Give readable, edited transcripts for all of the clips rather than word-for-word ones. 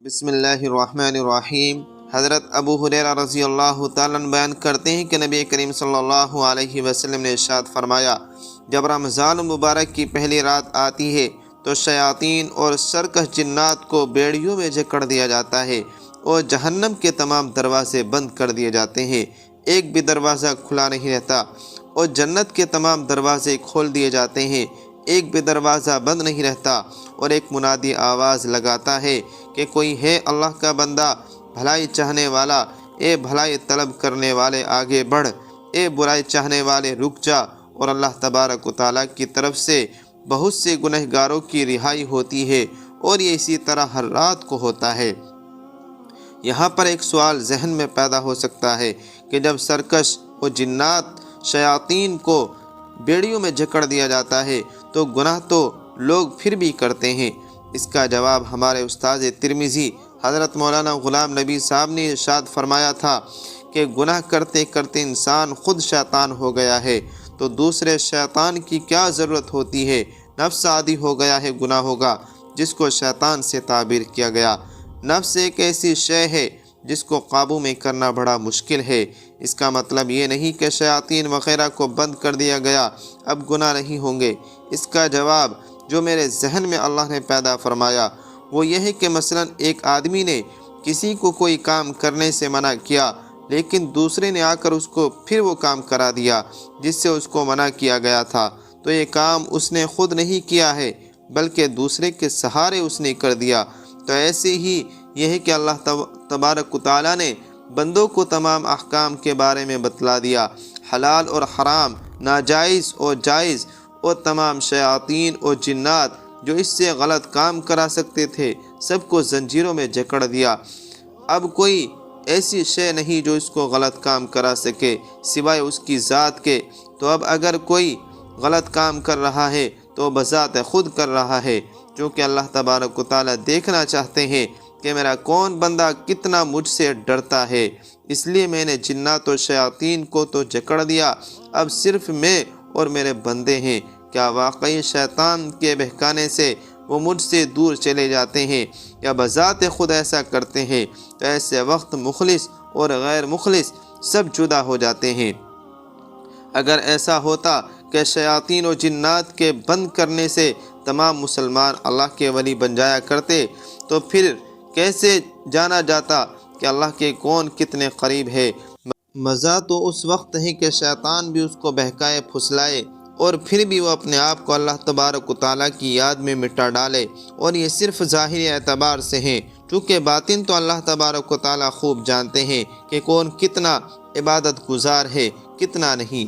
بسم اللہ الرحمن الرحیم۔ حضرت ابو ہریرہ رضی اللہ تعالیٰ عنہ بیان کرتے ہیں کہ نبی کریم صلی اللہ علیہ وسلم نے ارشاد فرمایا، جب رمضان مبارک کی پہلی رات آتی ہے تو شیاطین اور سرکش جنات کو بیڑیوں میں جکڑ دیا جاتا ہے اور جہنم کے تمام دروازے بند کر دیے جاتے ہیں، ایک بھی دروازہ کھلا نہیں رہتا، اور جنت کے تمام دروازے کھول دیے جاتے ہیں، ایک بھی دروازہ بند نہیں رہتا، اور ایک منادی آواز لگاتا ہے کہ کوئی ہے اللہ کا بندہ، بھلائی چاہنے والا، اے بھلائی طلب کرنے والے آگے بڑھ، اے برائی چاہنے والے رک جا، اور اللہ تبارک و تعالیٰ کی طرف سے بہت سے گنہگاروں کی رہائی ہوتی ہے، اور یہ اسی طرح ہر رات کو ہوتا ہے۔ یہاں پر ایک سوال ذہن میں پیدا ہو سکتا ہے کہ جب سرکش و جنات شیاطین کو بیڑیوں میں جکڑ دیا جاتا ہے تو گناہ تو لوگ پھر بھی کرتے ہیں۔ اس کا جواب ہمارے استاد ترمذی حضرت مولانا غلام نبی صاحب نے ارشاد فرمایا تھا کہ گناہ کرتے کرتے انسان خود شیطان ہو گیا ہے تو دوسرے شیطان کی کیا ضرورت ہوتی ہے، نفس عادی ہو گیا ہے گناہوں کا جس کو شیطان سے تعبیر کیا گیا۔ نفس ایک ایسی شے ہے جس کو قابو میں کرنا بڑا مشکل ہے۔ اس کا مطلب یہ نہیں کہ شیاطین وغیرہ کو بند کر دیا گیا، اب گناہ نہیں ہوں گے۔ اس کا جواب جو میرے ذہن میں اللہ نے پیدا فرمایا وہ یہ ہے کہ مثلا ایک آدمی نے کسی کو کوئی کام کرنے سے منع کیا، لیکن دوسرے نے آ کر اس کو پھر وہ کام کرا دیا جس سے اس کو منع کیا گیا تھا، تو یہ کام اس نے خود نہیں کیا ہے بلکہ دوسرے کے سہارے اس نے کر دیا۔ تو ایسے ہی یہ ہے کہ اللہ تبارک و تعالیٰ نے بندوں کو تمام احکام کے بارے میں بتلا دیا، حلال اور حرام، ناجائز اور جائز، اور تمام شیاطین اور جنات جو اس سے غلط کام کرا سکتے تھے سب کو زنجیروں میں جکڑ دیا۔ اب کوئی ایسی شے نہیں جو اس کو غلط کام کرا سکے سوائے اس کی ذات کے۔ تو اب اگر کوئی غلط کام کر رہا ہے تو بذات خود کر رہا ہے، کیونکہ اللہ تبارک و تعالیٰ دیکھنا چاہتے ہیں کہ میرا کون بندہ کتنا مجھ سے ڈرتا ہے، اس لیے میں نے جنات و شیاطین کو تو جکڑ دیا، اب صرف میں اور میرے بندے ہیں۔ کیا واقعی شیطان کے بہکانے سے وہ مجھ سے دور چلے جاتے ہیں یا بذات خود ایسا کرتے ہیں؟ تو ایسے وقت مخلص اور غیر مخلص سب جدا ہو جاتے ہیں۔ اگر ایسا ہوتا کہ شیاطین و جنات کے بند کرنے سے تمام مسلمان اللہ کے ولی بن جایا کرتے تو پھر کیسے جانا جاتا کہ اللہ کے کون کتنے قریب ہے؟ مزہ تو اس وقت ہے کہ شیطان بھی اس کو بہکائے پھسلائے اور پھر بھی وہ اپنے آپ کو اللہ تبارک و تعالیٰ کی یاد میں مٹا ڈالے، اور یہ صرف ظاہری اعتبار سے ہیں، چونکہ باطن تو اللہ تبارک و تعالیٰ خوب جانتے ہیں کہ کون کتنا عبادت گزار ہے کتنا نہیں۔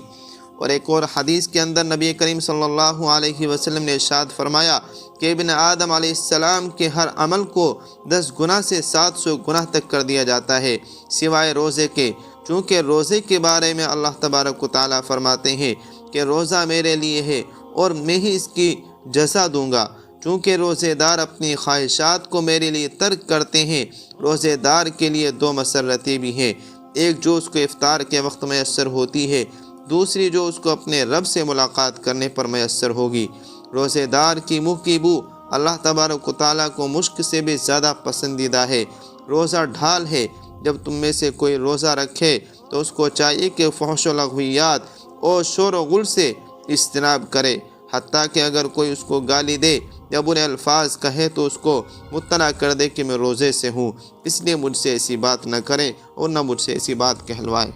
اور ایک اور حدیث کے اندر نبی کریم صلی اللہ علیہ وسلم نے ارشاد فرمایا کہ ابن آدم علیہ السلام کے ہر عمل کو 10 گناہ سے 700 گناہ تک کر دیا جاتا ہے سوائے روزے کے، چونکہ روزے کے بارے میں اللہ تبارک و تعالیٰ فرماتے ہیں کہ روزہ میرے لیے ہے اور میں ہی اس کی جزا دوں گا، چونکہ روزے دار اپنی خواہشات کو میرے لیے ترک کرتے ہیں۔ روزے دار کے لیے 2 مسرتیں بھی ہیں، ایک جو اس کو افطار کے وقت میسر ہوتی ہے، دوسری جو اس کو اپنے رب سے ملاقات کرنے پر میسر ہوگی۔ روزے دار کی منہ کی بو اللہ تبارک و تعالیٰ کو مشک سے بھی زیادہ پسندیدہ ہے۔ روزہ ڈھال ہے، جب تم میں سے کوئی روزہ رکھے تو اس کو چاہیے کہ فحش و لغویات اور شور و غل سے اجتناب کرے، حتیٰ کہ اگر کوئی اس کو گالی دے یا برے الفاظ کہے تو اس کو مطلع کر دے کہ میں روزے سے ہوں، اس لیے مجھ سے ایسی بات نہ کرے اور نہ مجھ سے ایسی بات کہلوائے۔